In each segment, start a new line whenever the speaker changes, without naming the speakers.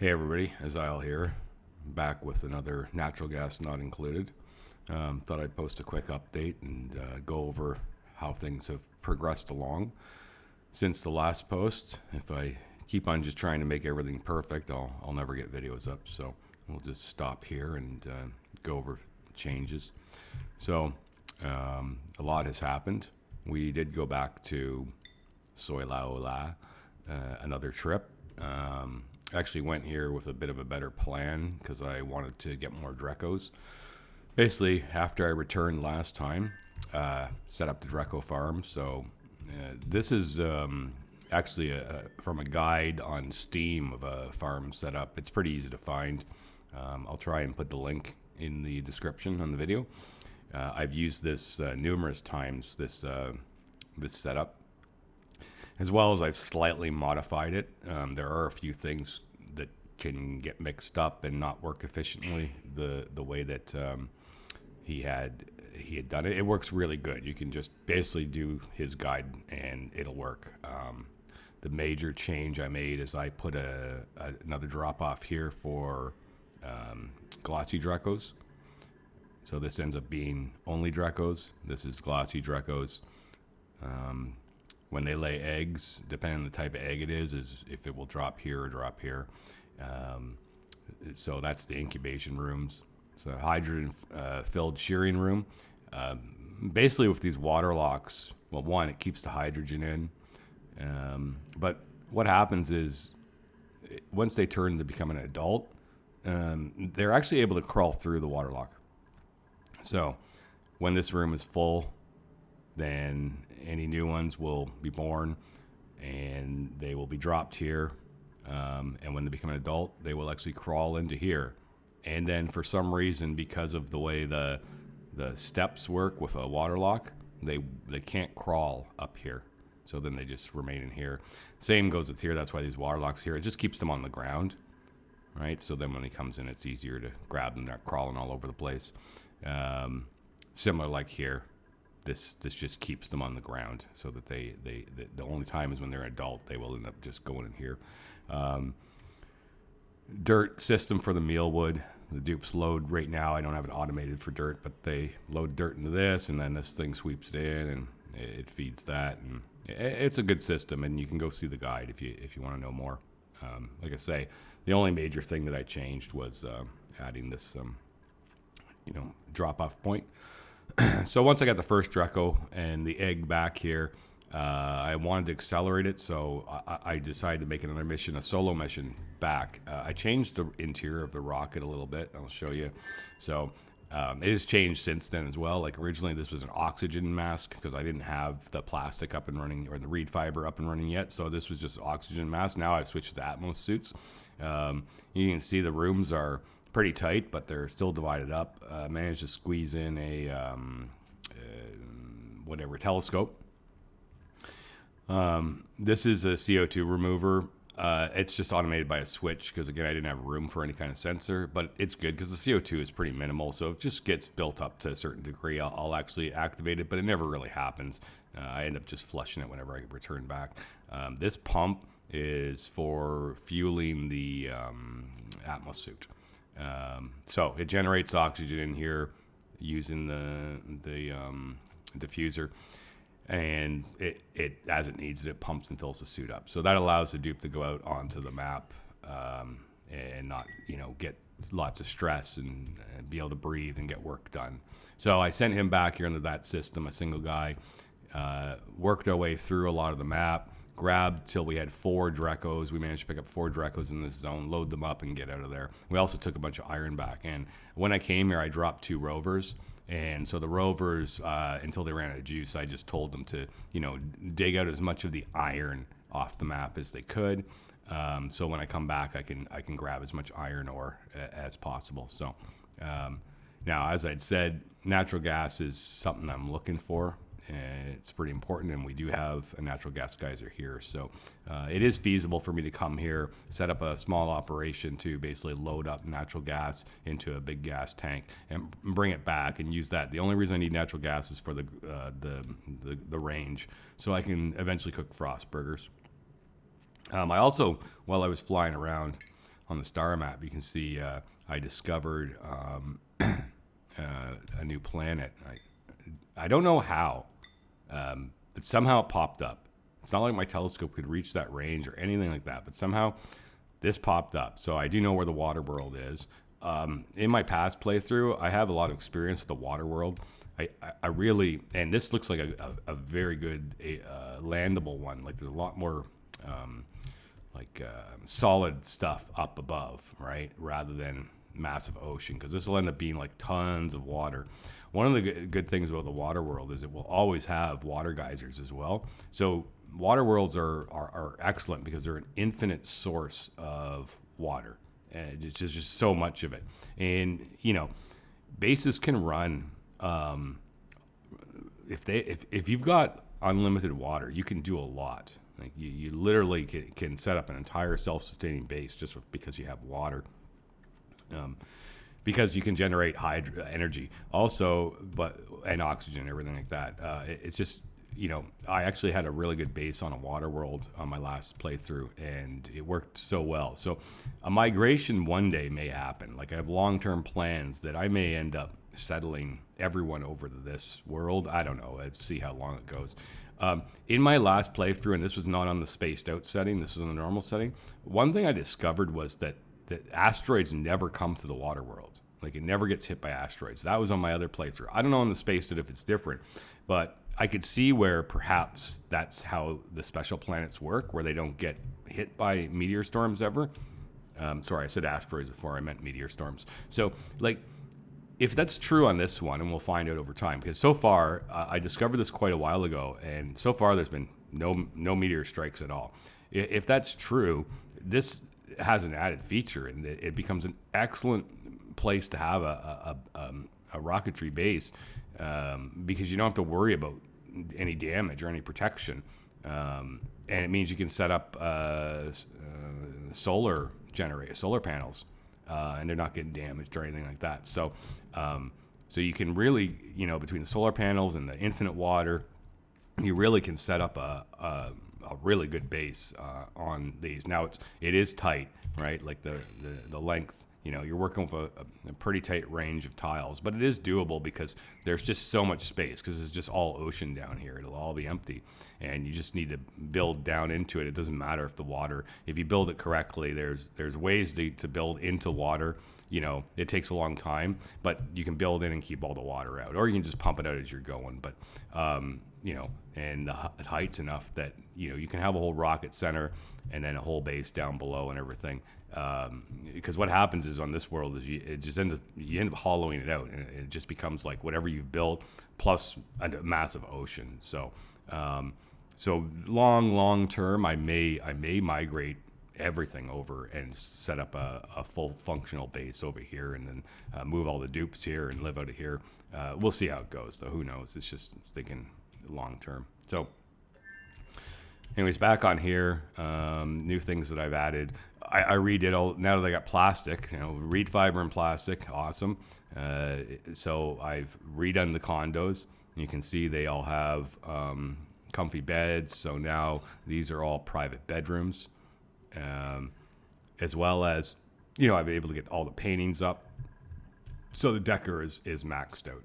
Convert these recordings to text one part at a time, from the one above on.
Hey everybody, Azile here, back with another natural gas not included. Thought I'd post a quick update and go over how things have progressed along since the last post. If I keep on just trying to make everything perfect, I'll never get videos up. So we'll just stop here and go over changes. So a lot has happened. We did go back to Soilaola, another trip. Actually went here with a bit of a better plan because I wanted to get more Dreckos. Basically, after I returned last time, set up the Drecko farm. So this is actually from a guide on Steam of a farm setup. It's pretty easy to find. I'll try and put the link in the description on the video. I've used this numerous times, this setup. As well as I've slightly modified it. There are a few things that can get mixed up and not work efficiently the way that he had done it. It works really good. You can just basically do his guide and it'll work. The major change I made is I put another drop off here for glossy Dreckos. So this ends up being only Dreckos. This is glossy Dreckos. When they lay eggs, depending on the type of egg it is if it will drop here or drop here. So that's the incubation rooms. So hydrogen-filled shearing room. Basically with these water locks, well, one, it keeps the hydrogen in. But what happens is once they turn to become an adult, they're actually able to crawl through the water lock. So when this room is full, then any new ones will be born and they will be dropped here. And when they become an adult, they will actually crawl into here. And then for some reason, because of the way the steps work with a water lock, they can't crawl up here. So then they just remain in here. Same goes with here. That's why these water locks here, it just keeps them on the ground, right? So then when he comes in, it's easier to grab them. They're not crawling all over the place. Similar like here. This just keeps them on the ground so that the only time is when they're adult, they will end up just going in here. Dirt system for the mealwood. The dupes load right now. I don't have it automated for dirt, but they load dirt into this, and then this thing sweeps it in, and it feeds that. And it's a good system, and you can go see the guide if you want to know more. Like I say, the only major thing that I changed was adding this drop-off point. So once I got the first Drecko and the egg back here, I wanted to accelerate it, so I decided to make another mission, a solo mission back. I changed the interior of the rocket a little bit. I'll show you. So it has changed since then as well. Like originally this was an oxygen mask because I didn't have the plastic up and running or the reed fiber up and running yet. So this was just oxygen mask. Now I've switched to Atmos suits. You can see the rooms are pretty tight, but they're still divided up. Managed to squeeze in a telescope. This is a CO2 remover. It's just automated by a switch because again I didn't have room for any kind of sensor, but it's good because the CO2 is pretty minimal, so if it just gets built up to a certain degree, I'll actually activate it, but it never really happens. I end up just flushing it whenever I return back. This pump is for fueling the Atmos suit. So it generates oxygen in here using the diffuser, and it as it needs it pumps and fills the suit up. So that allows the dupe to go out onto the map and not get lots of stress and be able to breathe and get work done. So I sent him back here into that system, a single guy, worked our way through a lot of the map. Grabbed till we had 4 Dreckos. We managed to pick up 4 Dreckos in this zone, load them up, and get out of there. We also took a bunch of iron back. And when I came here, I dropped 2 rovers. And so the rovers, until they ran out of juice, I just told them to, dig out as much of the iron off the map as they could. So when I come back, I can grab as much iron ore as possible. So now, as I'd said, natural gas is something I'm looking for. It's pretty important, and we do have a natural gas geyser here. So it is feasible for me to come here, set up a small operation to basically load up natural gas into a big gas tank and bring it back and use that. The only reason I need natural gas is for the range, so I can eventually cook frost burgers. I also, while I was flying around, on the star map, you can see I discovered a new planet. I don't know how, but somehow it popped up. It's not like my telescope could reach that range or anything like that, but somehow this popped up. So I do know where the water world is. In my past playthrough, I have a lot of experience with the water world. I really, and this looks like a very good landable one. Like there's a lot more solid stuff up above, right? Rather than massive ocean, because this will end up being like tons of water. One of the good things about the water world is it will always have water geysers as well. So water worlds are excellent because they're an infinite source of water. And it's just so much of it. And, you know, bases can run, if you've got unlimited water, you can do a lot. Like you literally can set up an entire self-sustaining base just because you have water. Because you can generate energy also, and oxygen and everything like that. It's just, you know, I actually had a really good base on a water world on my last playthrough, and it worked so well. So a migration one day may happen. Like I have long-term plans that I may end up settling everyone over to this world. I don't know. Let's see how long it goes. In my last playthrough, and this was not on the spaced out setting, this was on the normal setting, one thing I discovered was that asteroids never come to the water world. Like it never gets hit by asteroids. That was on my other playthrough. I don't know on the spaced out if it's different, but I could see where perhaps that's how the special planets work, where they don't get hit by meteor storms ever. Sorry, I said asteroids before. I meant meteor storms. So, like, if that's true on this one, and we'll find out over time, because so far, I discovered this quite a while ago, and so far there's been no meteor strikes at all. If that's true, this has an added feature, and it becomes an excellent place to have a rocketry base, because you don't have to worry about any damage or any protection, and it means you can set up solar panels, and they're not getting damaged or anything like that. So you can really, you know, between the solar panels and the infinite water, you really can set up a really good base on these. Now it is tight, right? Like the length. You know, you're working with a pretty tight range of tiles, but it is doable because there's just so much space, because it's just all ocean down here. It'll all be empty, and you just need to build down into it. It doesn't matter if you build it correctly, there's ways to build into water. You know, it takes a long time, but you can build in and keep all the water out, or you can just pump it out as you're going. But, you know, and the height's enough that, you know, you can have a whole rocket center and then a whole base down below and everything. Because what happens is on this world is you end up hollowing it out, and it just becomes like whatever you've built plus a massive ocean. So long term, I may migrate everything over and set up a full functional base over here, and then move all the dupes here and live out of here. We'll see how it goes, though. Who knows? It's just thinking long term. So anyways, back on here, new things that I've added. I redid all, now that I got plastic, you know, reed fiber and plastic, awesome. So I've redone the condos. You can see they all have comfy beds. So now these are all private bedrooms, as well as, you know, I've been able to get all the paintings up. So the Decker is maxed out.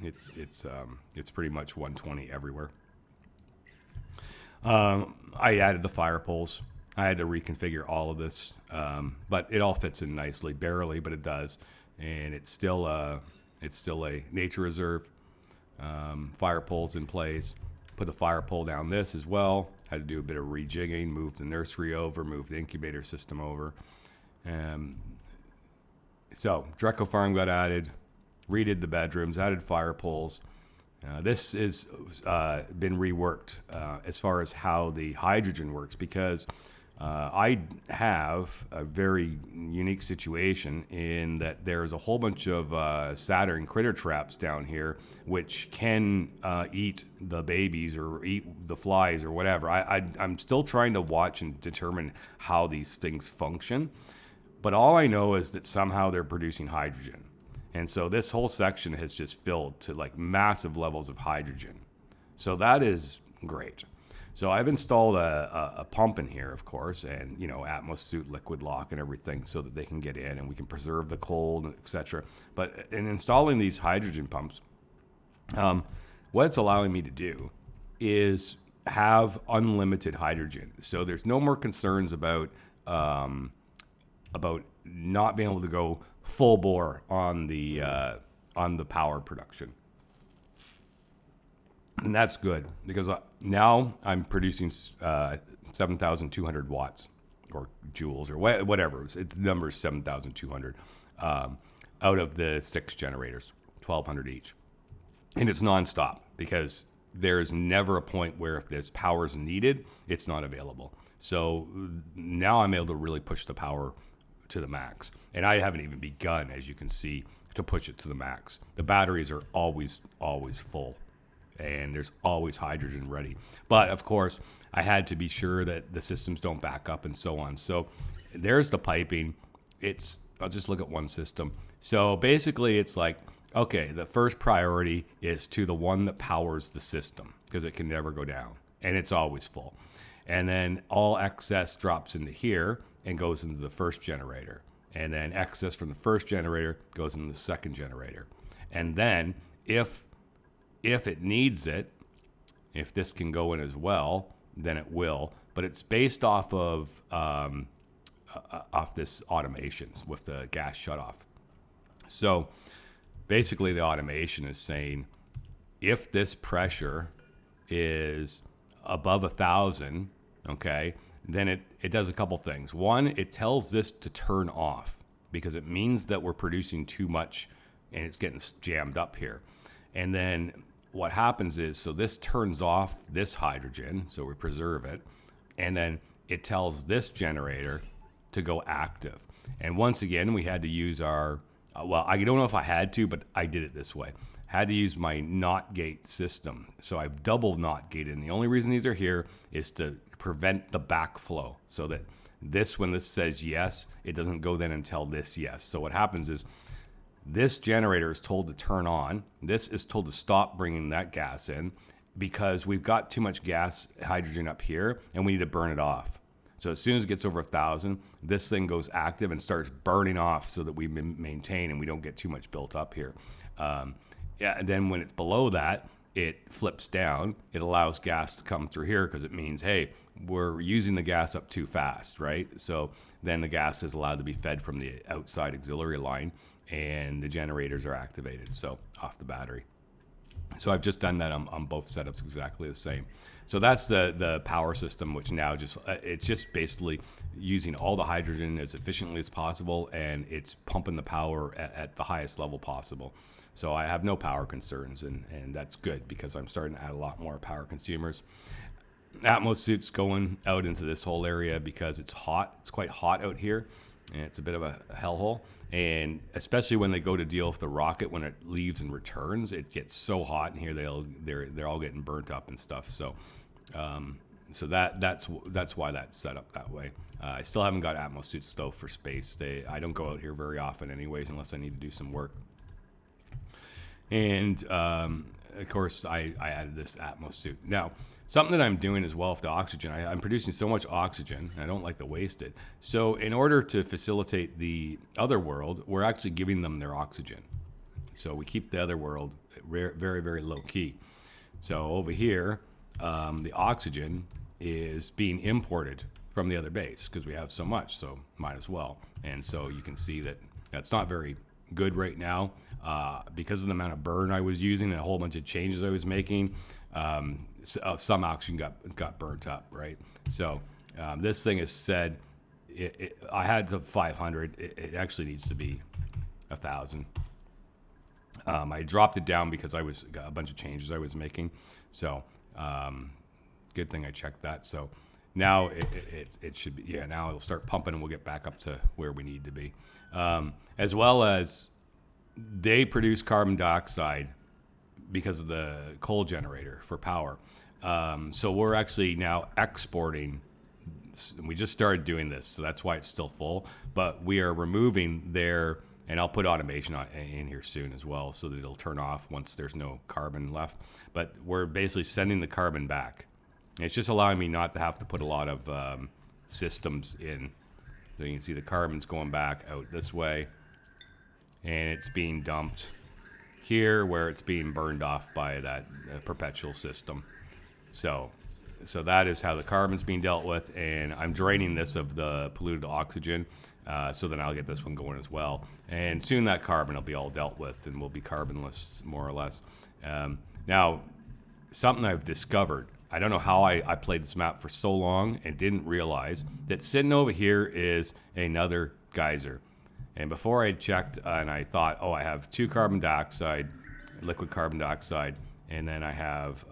It's pretty much 120 everywhere. I added the fire poles. I had to reconfigure all of this, but it all fits in nicely, barely, but it does. And it's still a nature reserve. Fire poles in place. Put the fire pole down this as well. Had to do a bit of rejigging, move the nursery over, move the incubator system over. So Drecko farm got added, redid the bedrooms, added fire poles. This is been reworked as far as how the hydrogen works, because I have a very unique situation in that there's a whole bunch of Saturn critter traps down here which can eat the babies or eat the flies or whatever. I'm still trying to watch and determine how these things function, but all I know is that somehow they're producing hydrogen. And so this whole section has just filled to like massive levels of hydrogen. So that is great. So I've installed a pump in here, of course, and Atmos Suit liquid lock and everything, so that they can get in and we can preserve the cold, etc. But in installing these hydrogen pumps, what it's allowing me to do is have unlimited hydrogen. So there's no more concerns about not being able to go full bore on the power production. And that's good because now I'm producing 7,200 watts or joules or whatever. The number is 7,200 out of the 6 generators, 1,200 each. And it's nonstop because there's never a point where if this power is needed, it's not available. So now I'm able to really push the power to the max. And I haven't even begun, as you can see, to push it to the max. The batteries are always full. And there's always hydrogen ready. But of course, I had to be sure that the systems don't back up and so on. So there's the piping. I'll just look at one system. So basically it's like, okay, the first priority is to the one that powers the system because it can never go down and it's always full. And then all excess drops into here and goes into the first generator. And then excess from the first generator goes into the second generator. And then if it needs it, if this can go in as well, then it will. But it's based off of this automations with the gas shutoff. So basically the automation is saying if this pressure is above 1,000, okay, then it does a couple things. One, it tells this to turn off because it means that we're producing too much and it's getting jammed up here. And then what happens is, so this turns off this hydrogen, so we preserve it, and then it tells this generator to go active. And once again, we had to use our, I don't know if I had to, but I did it this way. Had to use my NOT gate system. So I've double NOT gated, and the only reason these are here is to prevent the backflow, so that when this says yes, it doesn't go then and tell this yes. So what happens is, this generator is told to turn on. This is told to stop bringing that gas in because we've got too much hydrogen up here, and we need to burn it off. So as soon as it gets over 1,000, this thing goes active and starts burning off so that we maintain and we don't get too much built up here. And then when it's below that, it flips down. It allows gas to come through here because it means, hey, we're using the gas up too fast, right? So then the gas is allowed to be fed from the outside auxiliary line, and the generators are activated, so off the battery. So I've just done that on both setups exactly the same. So that's the power system, which now it's just basically using all the hydrogen as efficiently as possible, and it's pumping the power at the highest level possible. So I have no power concerns, and that's good because I'm starting to add a lot more power consumers. Atmos Suit's going out into this whole area because it's hot. It's quite hot out here, and it's a bit of a hellhole. And especially when they go to deal with the rocket, when it leaves and returns, it gets so hot in here they're all getting burnt up and stuff. So that's why that's set up that way. I still haven't got Atmos Suits though for space. I don't go out here very often anyways unless I need to do some work. And of course I added this Atmos Suit. Now, something that I'm doing as well with the oxygen, I'm producing so much oxygen, and I don't like to waste it. So in order to facilitate the other world, we're actually giving them their oxygen. So we keep the other world very, very low key. So over here, the oxygen is being imported from the other base because we have so much, so might as well. And so you can see that that's not very good right now because of the amount of burn I was using and a whole bunch of changes I was making. Some oxygen got burnt up, right? So this thing is said, I had the 500. It actually needs to be 1,000. I dropped it down because got a bunch of changes I was making. So good thing I checked that. So now it should be, now it'll start pumping and we'll get back up to where we need to be. As well as they produce carbon dioxide because of the coal generator for power. So we're actually now exporting. We just started doing this, so that's why it's still full. But we are removing and I'll put automation in here soon as well, so that it'll turn off once there's no carbon left. But we're basically sending the carbon back. And it's just allowing me not to have to put a lot of systems in. So you can see the carbon's going back out this way, and it's being dumped here where it's being burned off by that perpetual system. So that is how the carbon's being dealt with, and I'm draining this of the polluted oxygen, so then I'll get this one going as well. And soon that carbon will be all dealt with, and we'll be carbonless, more or less. Now, something I've discovered, I don't know how I played this map for so long and didn't realize that sitting over here is another geyser. And before I checked, and I thought, I have 2 carbon dioxide, liquid carbon dioxide, and then I have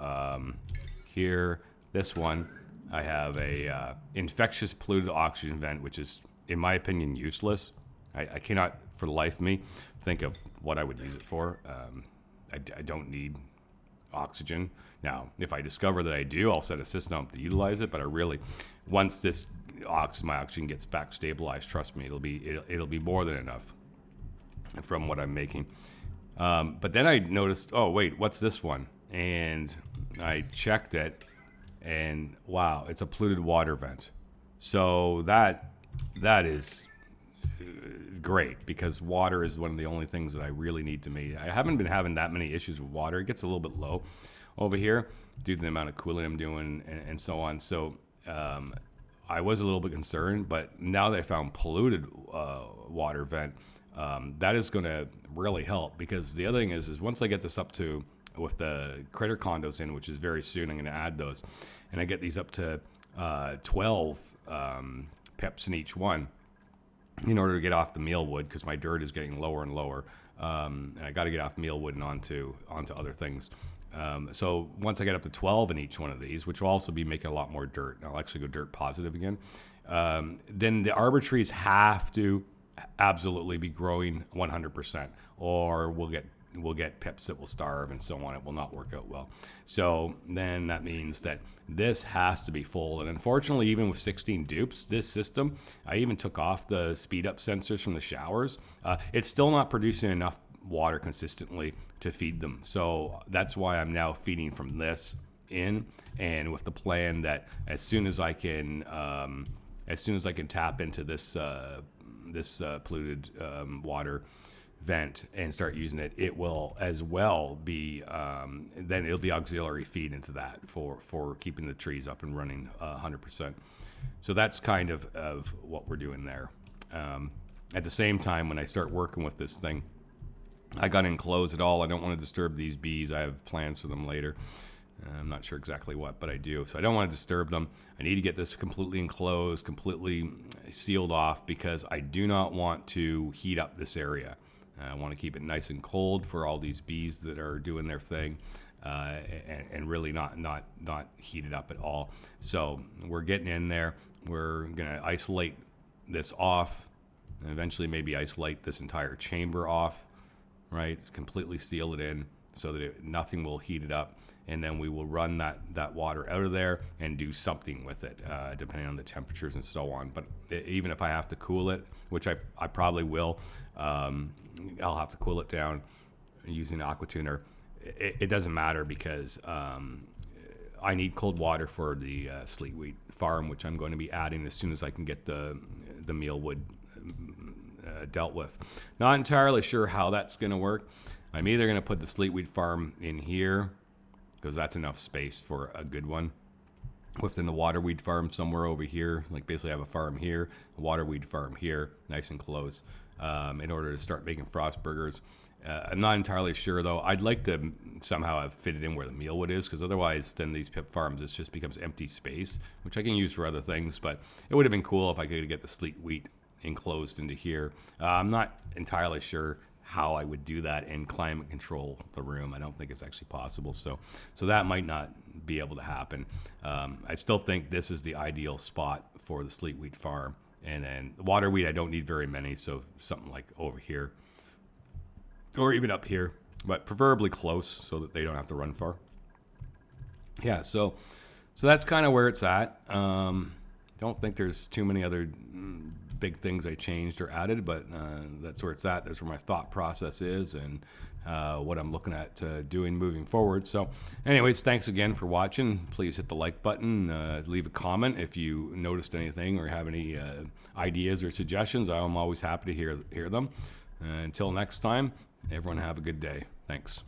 here, this one, I have a infectious polluted oxygen vent, which is, in my opinion, useless. I cannot, for the life of me, think of what I would use it for. I don't need oxygen. Now, if I discover that I do, I'll set a system up to utilize it, but I really, once this my oxygen gets back stabilized, trust me, it'll be more than enough from what I'm making. But then I noticed, wait, what's this one? And I checked it, and wow, it's a polluted water vent. So that is great, because water is one of the only things that I really need to make. I haven't been having that many issues with water. It gets a little bit low over here due to the amount of cooling I'm doing and so on. So I was a little bit concerned, but now that I found polluted water vent, that is going to really help, because the other thing is once I get this up to, with the critter condos in, which is very soon, I'm going to add those, and I get these up to 12 pips in each one, in order to get off the mealwood, because my dirt is getting lower and lower, and I got to get off mealwood and onto other things. So once I get up to 12 in each one of these, which will also be making a lot more dirt, and I'll actually go dirt positive again, then the arbor trees have to absolutely be growing 100%, or we'll get pips that will starve and so on. It will not work out well. So then that means that this has to be full. And unfortunately, even with 16 dupes, this system, I even took off the speed up sensors from the showers. It's still not producing enough water consistently to feed them. So that's why I'm now feeding from this in, and with the plan that as soon as I can tap into this polluted water vent and start using it, it will as well be then it'll be auxiliary feed into that for keeping the trees up and running 100%. So that's kind of what we're doing there. At the same time, when I start working with this thing, I got to enclose it all. I don't want to disturb these bees. I have plans for them later. I'm not sure exactly what, but I do. So I don't want to disturb them. I need to get this completely enclosed, completely sealed off, because I do not want to heat up this area. I want to keep it nice and cold for all these bees that are doing their thing, and really not heat it up at all. So we're getting in there. We're going to isolate this off, and eventually maybe isolate this entire chamber off, right? Completely seal it in so that nothing will heat it up. And then we will run that water out of there and do something with it, depending on the temperatures and so on. But even if I have to cool it, which I probably will, I'll have to cool it down using an aqua tuner. It doesn't matter, because I need cold water for the sleet wheat farm, which I'm going to be adding as soon as I can get the mealwood dealt with. Not entirely sure how that's going to work. I'm either going to put the sleet wheat farm in here, because that's enough space for a good one, within the water weed farm somewhere over here. Like basically I have a farm here, a water weed farm here, nice and close, in order to start making frost burgers. I'm not entirely sure though. I'd like to somehow have fit it in where the mealwood is, because otherwise then these pip farms, it just becomes empty space, which I can use for other things. But it would have been cool if I could get the sleet wheat enclosed into here. I'm not entirely sure how I would do that and climate control the room. I don't think it's actually possible. So that might not be able to happen. I still think this is the ideal spot for the sleet wheat farm. And then the water wheat, I don't need very many. So something like over here or even up here, but preferably close so that they don't have to run far. Yeah. So that's kind of where it's at. Don't think there's too many other big things I changed or added, but that's where it's at. That's where my thought process is, and what I'm looking at doing moving forward. So anyways, thanks again for watching. Please hit the like button, leave a comment if you noticed anything or have any ideas or suggestions. I'm always happy to hear them. Until next time, everyone have a good day. Thanks.